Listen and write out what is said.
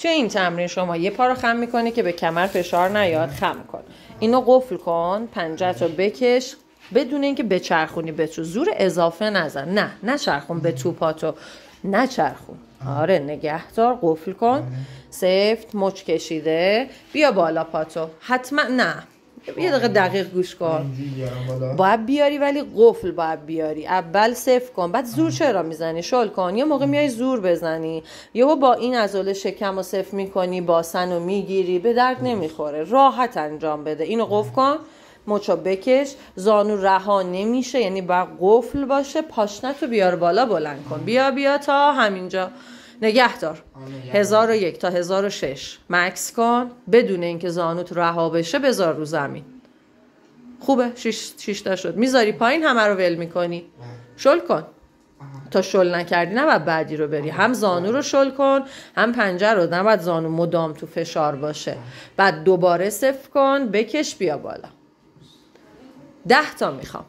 توی این تمرین شما یه پا رو خم میکنی که به کمر فشار نیاد، خم کن. اینو قفل کن، پنجه‌تو بکش بدون اینکه بچرخونی به تو. زور اضافه نزن. نه چرخون به تو پاتو. نچرخون. آره نگهدار، قفل کن. سفت مچ کشیده. بیا بالا پاتو. حتما نه. یه دقیقه دقیق گوش کن. باید بیاری ولی قفل باید بیاری. اول صفر کن، بعد زور چرا میزنی؟ شل کن. یه موقع میای زور بزنی، یهو با این عضله شکم رو صفر میکنی، باسن رو میگیری، به درد نمیخوره. راحت انجام بده. اینو قفل کن، مچو بکش، زانو رها نمیشه، یعنی باید قفل باشه. پاشنتو بیار بالا، بلند کن. بیا تا همینجا. نگه دار. 1001 تا 1006 مکس کن بدون اینکه زانوت رها بشه. بذار رو زمین. خوبه. 6 تا شد. میذاری پایین، همه رو ول میکنی. شل کن. تا شل نکردی نباید بعدی رو بری. هم زانو رو شل کن، هم پنجه رو. نباید زانو مدام تو فشار باشه. بعد دوباره صفر کن، بکش، بیا بالا. 10 تا میخوام.